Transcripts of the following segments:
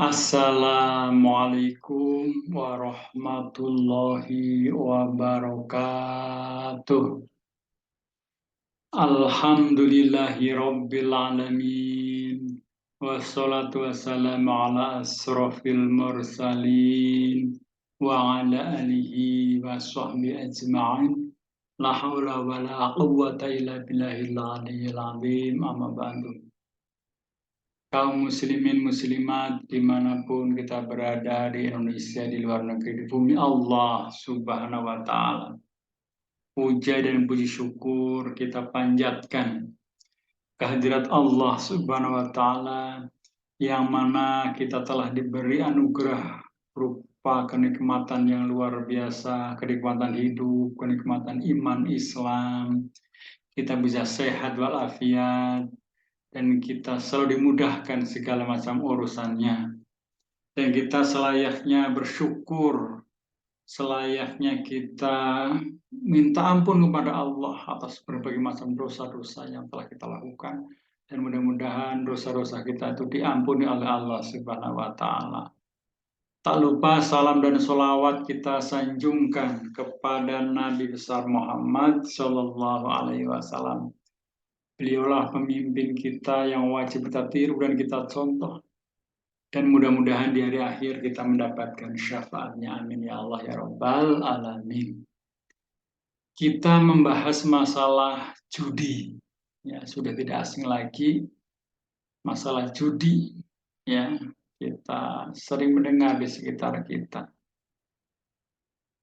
Assalamualaikum warahmatullahi wabarakatuh. Alhamdulillahi rabbil alamin. Wassalatu wassalamu ala asrafil mursalin wa ala alihi wa sahbihi ajma'in. La hawla wa la quwwata illa billahil aliyyil azim. Amma ba'du. Kaum muslimin muslimat dimanapun kita berada di Indonesia, di luar negeri, di bumi Allah Subhanahu wa Ta'ala, puja dan puji syukur kita panjatkan kehadirat Allah Subhanahu wa Ta'ala, yang mana kita telah diberi anugerah berupa kenikmatan yang luar biasa, kenikmatan hidup, kenikmatan iman Islam. Kita bisa sehat walafiat, dan kita selalu dimudahkan segala macam urusannya. Dan kita selayaknya bersyukur, selayaknya kita minta ampun kepada Allah atas berbagai macam dosa-dosa yang telah kita lakukan. Dan mudah-mudahan dosa-dosa kita itu diampuni oleh Allah Subhanahu wa Ta'ala. Tak lupa salam dan sholawat kita sanjungkan kepada Nabi besar Muhammad Sallallahu Alaihi Wasallam. Beliaulah pemimpin kita yang wajib kita tiru dan kita contoh. Dan mudah-mudahan di hari akhir kita mendapatkan syafaatnya. Amin ya Allah ya Rabbal Alamin. Kita membahas masalah judi. Ya, sudah tidak asing lagi masalah judi. Ya, kita sering mendengar di sekitar kita.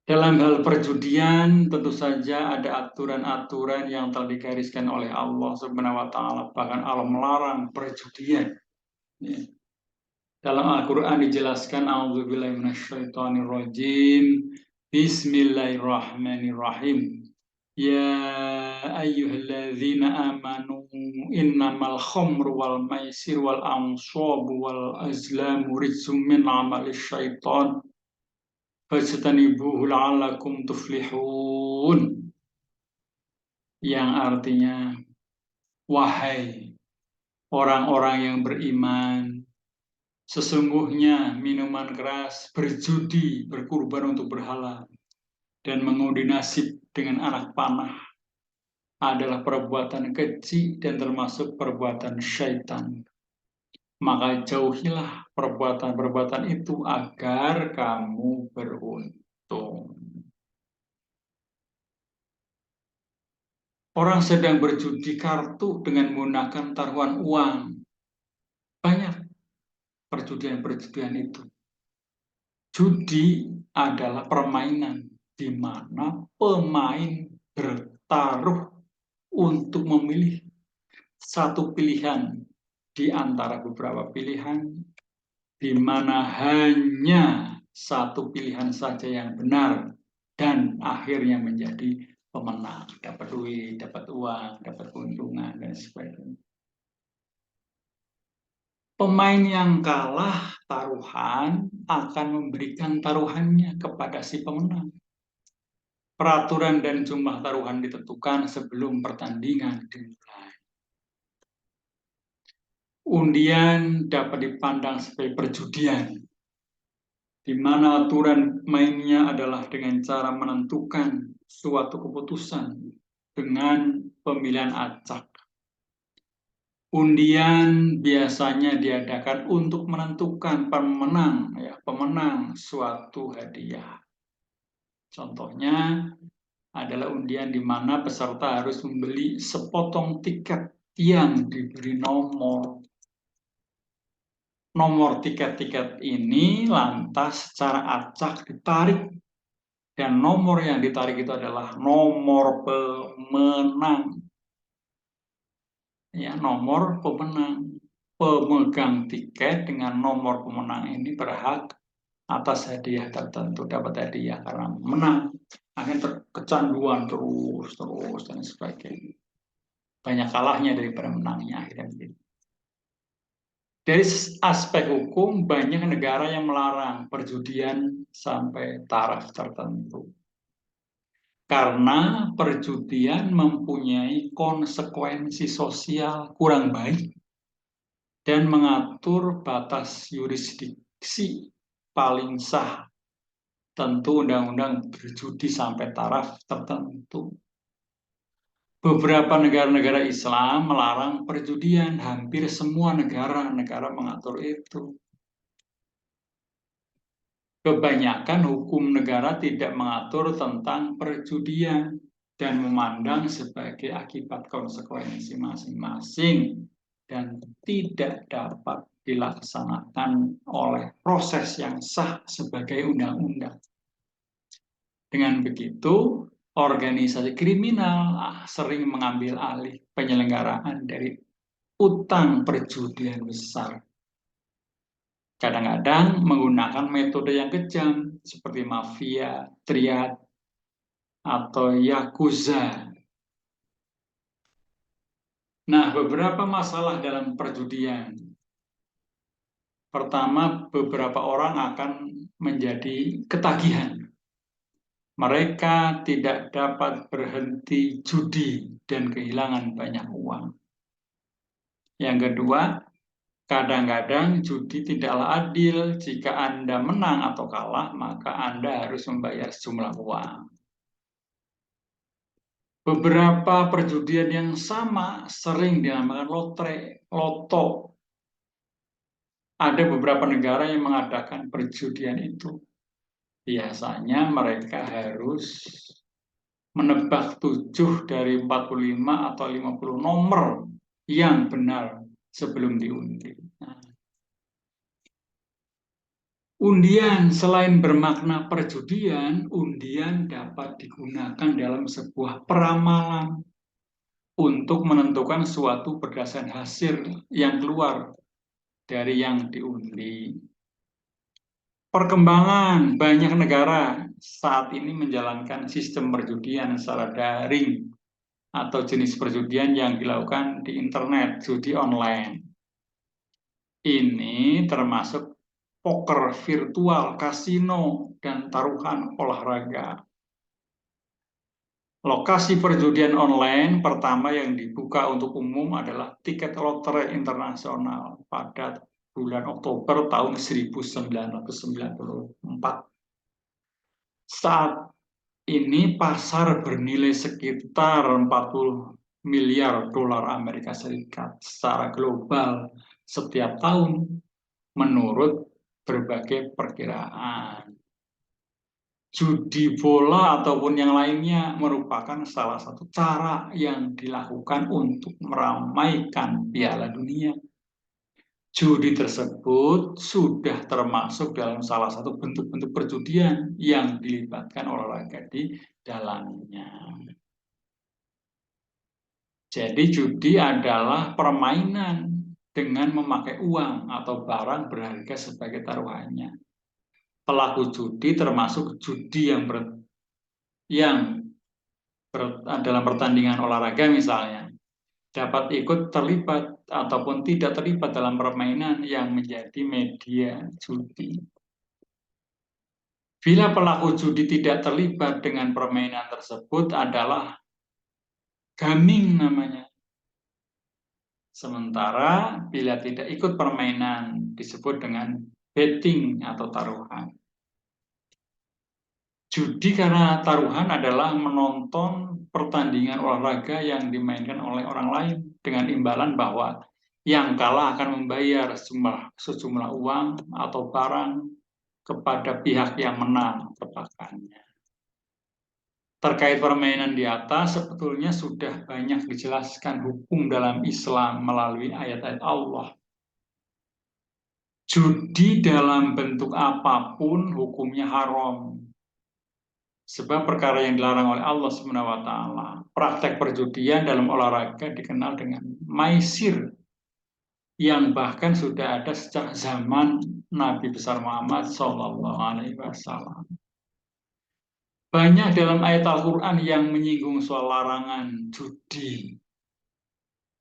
Dalam hal perjudian, tentu saja ada aturan-aturan yang telah digariskan oleh Allah Subhanahu wa Ta'ala. Bahkan Allah melarang perjudian. Ya. Dalam Al-Quran dijelaskan, A'udzubillahi minasyaitonirrajim, Bismillahirrahmanirrahim. Ya ayyuhalladzina amanu innamal khamru wal maisir wal ansabu wal azlamu rijsum min amalis syaitan fajtanibuhu la'allakum tuflihun. Yang artinya, wahai orang-orang yang beriman, sesungguhnya minuman keras, berjudi, berkurban untuk berhala, dan mengundi nasib dengan anak panah adalah perbuatan keji dan termasuk perbuatan syaitan. Maka jauhilah perbuatan-perbuatan itu agar kamu beruntung. Orang sedang berjudi kartu dengan menggunakan taruhan uang. Banyak perjudian-perjudian itu. Judi adalah permainan di mana pemain bertaruh untuk memilih satu pilihan di antara beberapa pilihan, di mana hanya satu pilihan saja yang benar dan akhirnya menjadi pemenang, dapat duit, dapat uang, dapat keuntungan, dan sebagainya. Pemain yang kalah taruhan akan memberikan taruhannya kepada si pemenang. Peraturan dan jumlah taruhan ditentukan sebelum pertandingan dimulai. Undian dapat dipandang sebagai perjudian, di mana aturan mainnya adalah dengan cara menentukan suatu keputusan dengan pemilihan acak. Undian biasanya diadakan untuk menentukan pemenang suatu hadiah. Contohnya adalah undian di mana peserta harus membeli sepotong tiket yang diberi nomor. Nomor tiket-tiket ini lantas secara acak ditarik, dan nomor yang ditarik itu adalah nomor pemenang. Ya, nomor pemenang. Pemegang tiket dengan nomor pemenang ini berhak atas hadiah tertentu, dapat hadiah karena menang. Akhirnya kecanduan terus dan sebagainya. Banyak kalahnya daripada menangnya akhirnya begitu. Dari aspek hukum, banyak negara yang melarang perjudian sampai taraf tertentu. Karena perjudian mempunyai konsekuensi sosial kurang baik dan mengatur batas yurisdiksi paling sah, tentu undang-undang berjudi sampai taraf tertentu. Beberapa negara-negara Islam melarang perjudian, hampir semua negara mengatur itu. Kebanyakan hukum negara tidak mengatur tentang perjudian dan memandang sebagai akibat konsekuensi masing-masing dan tidak dapat dilaksanakan oleh proses yang sah sebagai undang-undang. Dengan begitu, organisasi kriminal sering mengambil alih penyelenggaraan dari utang perjudian besar. Kadang-kadang menggunakan metode yang kejam seperti mafia, triad, atau yakuza. Nah, beberapa masalah dalam perjudian. Pertama, beberapa orang akan menjadi ketagihan. Mereka tidak dapat berhenti judi dan kehilangan banyak uang. Yang kedua, kadang-kadang judi tidaklah adil. Jika Anda menang atau kalah, maka Anda harus membayar sejumlah uang. Beberapa perjudian yang sama sering dinamakan loto. Ada beberapa negara yang mengadakan perjudian itu. Biasanya mereka harus menebak 7 dari 45 atau 50 nomor yang benar sebelum diundi. Undian, selain bermakna perjudian, undian dapat digunakan dalam sebuah peramalan untuk menentukan suatu berdasarkan hasil yang keluar dari yang diundi. Perkembangan banyak negara saat ini menjalankan sistem perjudian secara daring atau jenis perjudian yang dilakukan di internet, judi online. Ini termasuk poker virtual, kasino, dan taruhan olahraga. Lokasi perjudian online pertama yang dibuka untuk umum adalah tiket lotre internasional pada bulan Oktober tahun 1994. Saat ini pasar bernilai sekitar 40 miliar dolar Amerika Serikat secara global setiap tahun menurut berbagai perkiraan. Judi bola ataupun yang lainnya merupakan salah satu cara yang dilakukan untuk meramaikan Piala Dunia. Judi tersebut sudah termasuk dalam salah satu bentuk-bentuk perjudian yang dilibatkan olahraga di dalamnya. Jadi judi adalah permainan dengan memakai uang atau barang berharga sebagai taruhannya. Pelaku judi termasuk judi yang dalam pertandingan olahraga misalnya dapat ikut terlibat ataupun tidak terlibat dalam permainan yang menjadi media judi. Bila pelaku judi tidak terlibat dengan permainan tersebut adalah gaming namanya. Sementara bila tidak ikut permainan disebut dengan betting atau taruhan. Judi karena taruhan adalah menonton pertandingan olahraga yang dimainkan oleh orang lain dengan imbalan bahwa yang kalah akan membayar sejumlah uang atau barang kepada pihak yang menang tebakannya. Terkait permainan di atas, sebetulnya sudah banyak dijelaskan hukum dalam Islam melalui ayat-ayat Allah. Judi dalam bentuk apapun hukumnya haram. Sebab perkara yang dilarang oleh Allah SWT. Praktek perjudian dalam olahraga dikenal dengan maisir, yang bahkan sudah ada sejak zaman Nabi besar Muhammad SAW. Banyak dalam ayat Al-Quran yang menyinggung soal larangan judi.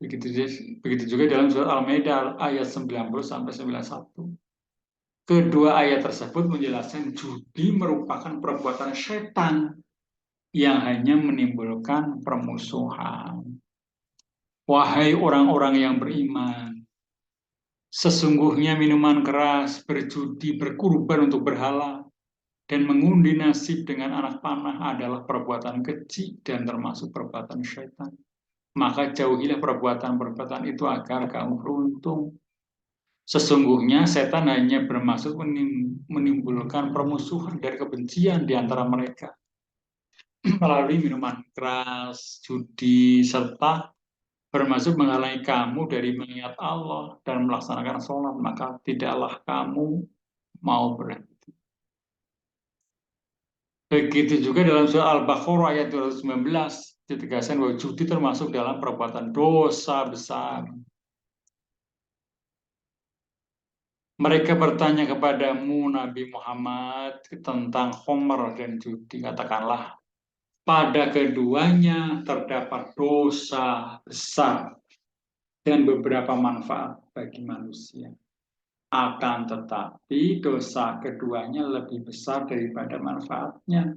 Begitu juga dalam surat Al-Maidah ayat 90-91. Kedua ayat tersebut menjelaskan judi merupakan perbuatan setan yang hanya menimbulkan permusuhan. Wahai orang-orang yang beriman, Sesungguhnya minuman keras, berjudi, berkurban untuk berhala, dan mengundi nasib dengan anak panah adalah perbuatan keji dan termasuk perbuatan syaitan. Maka jauhilah perbuatan-perbuatan itu agar kamu beruntung. Sesungguhnya setan hanya bermaksud menimbulkan permusuhan dan kebencian di antara mereka melalui minuman keras, judi, serta bermaksud menghalangi kamu dari mengingat Allah dan melaksanakan sholat, maka tidaklah kamu mau berhenti. Begitu juga dalam surah Al-Baqarah ayat 219, ditegaskan bahwa judi termasuk dalam perbuatan dosa besar. Mereka bertanya kepadamu Nabi Muhammad tentang Khomer dan judi. Katakanlah, pada keduanya terdapat dosa besar dan beberapa manfaat bagi manusia. Akan tetapi dosa keduanya lebih besar daripada manfaatnya.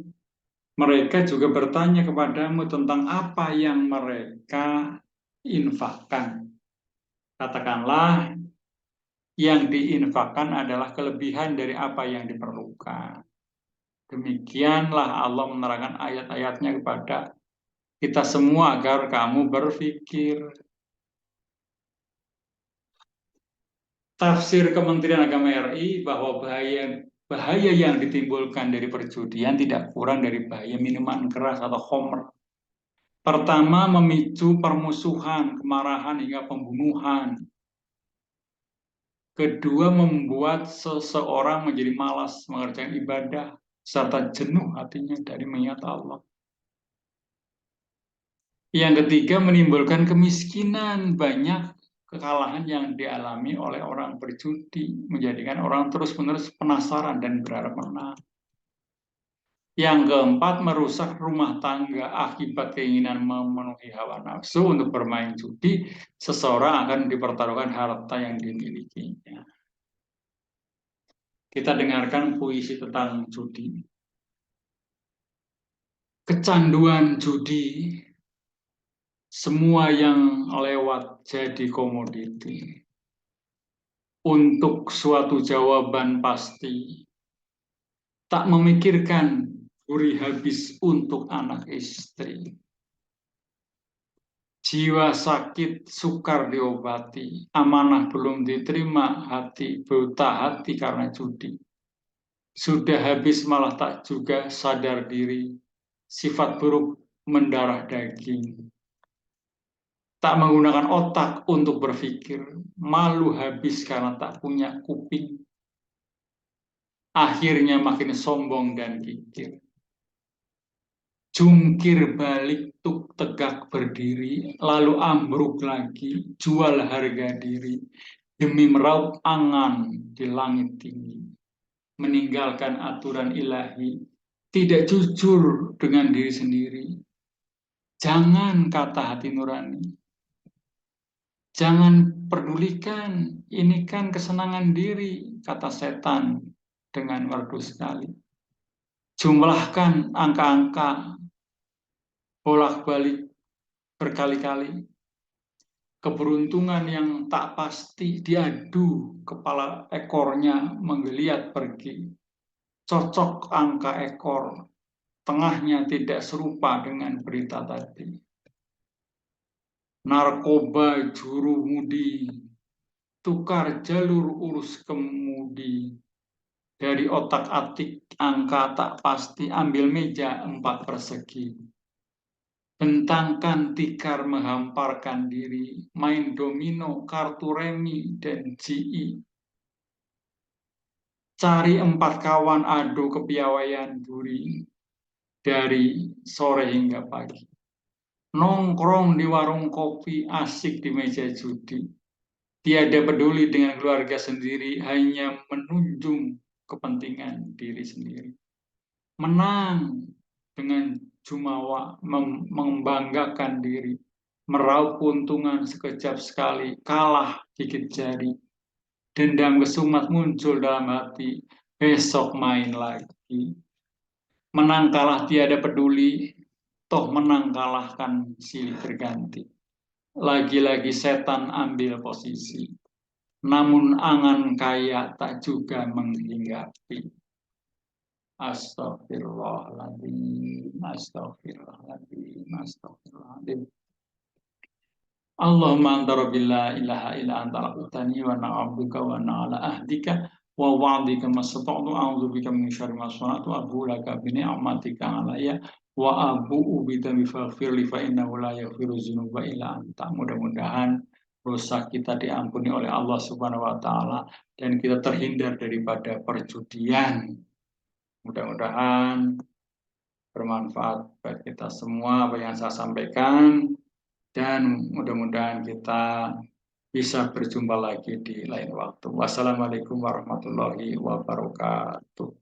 Mereka juga bertanya kepadamu tentang apa yang mereka infakkan. Katakanlah, yang diinfakkan adalah kelebihan dari apa yang diperlukan. Demikianlah Allah menerangkan ayat-ayatnya kepada kita semua agar kamu berpikir. Tafsir Kementerian Agama RI bahwa bahaya yang ditimbulkan dari perjudian tidak kurang dari bahaya minuman keras atau khamr. Pertama, memicu permusuhan, kemarahan hingga pembunuhan. Kedua, membuat seseorang menjadi malas mengerjakan ibadah serta jenuh hatinya dari mengingat Allah. Yang ketiga, menimbulkan kemiskinan. Banyak kekalahan yang dialami oleh orang berjudi menjadikan orang terus-menerus penasaran dan berharap menang. Yang keempat, merusak rumah tangga akibat keinginan memenuhi hawa nafsu untuk bermain judi. Seseorang akan dipertaruhkan harta yang dimilikinya. Kita dengarkan puisi tentang judi. Kecanduan judi, semua yang lewat jadi komoditi. Untuk suatu jawaban pasti, tak memikirkan gurih habis untuk anak istri. Jiwa sakit sukar diobati, amanah belum diterima, hati buta hati karena judi. Sudah habis malah tak juga sadar diri, sifat buruk mendarah daging. Tak menggunakan otak untuk berpikir, malu habis karena tak punya kuping. Akhirnya makin sombong dan kikir. Jungkir balik tuk tegak berdiri, lalu ambruk lagi, jual harga diri, demi meraup angan di langit tinggi. Meninggalkan aturan ilahi, tidak jujur dengan diri sendiri. Jangan kata hati nurani. Jangan pedulikan, ini kan kesenangan diri, kata setan dengan merdu sekali. Jumlahkan angka-angka, bolak-balik berkali-kali. Keberuntungan yang tak pasti diadu kepala ekornya menggeliat pergi. Cocok angka ekor, tengahnya tidak serupa dengan berita tadi. Narkoba juru mudi, tukar jalur urus kemudi. Dari otak-atik angka tak pasti, ambil meja 4 persegi. Bentangkan tikar menghamparkan diri, main domino, kartu remi, dan GI. Cari 4 kawan adu kepiawaian duri dari sore hingga pagi. Nongkrong di warung kopi, asik di meja judi. Tiada peduli dengan keluarga sendiri, hanya menunjung kepentingan diri sendiri. Menang dengan jumawa, membanggakan diri, meraup keuntungan sekejap sekali, kalah gigit jari. Dendam kesumat muncul dalam hati, besok main lagi. Menang kalah tiada peduli, toh menang kalahkan silih berganti. Lagi-lagi setan ambil posisi. namun angan kaya tak juga menghinggapi. Astagfirullahaladzim, astagfirullahaladzim, astagfirullahaladzim. Allahumma anta rabbil la ilaha illa anta al-utani wa na'abduka wa na'ala ahdika wa wa'dika masata'tu a'udzubika min syarri ma sana'tu abu laka bi ni'matika alayya wa abu'u bi dhanbi faghfirli fa innahu la yaghfiru dzunuba illa anta. Mudah-mudahan dosa kita diampuni oleh Allah Subhanahu wa taala dan kita terhindar daripada perjudian. Mudah-mudahan bermanfaat bagi kita semua apa yang saya sampaikan. Dan mudah-mudahan kita bisa berjumpa lagi di lain waktu. Wassalamualaikum warahmatullahi wabarakatuh.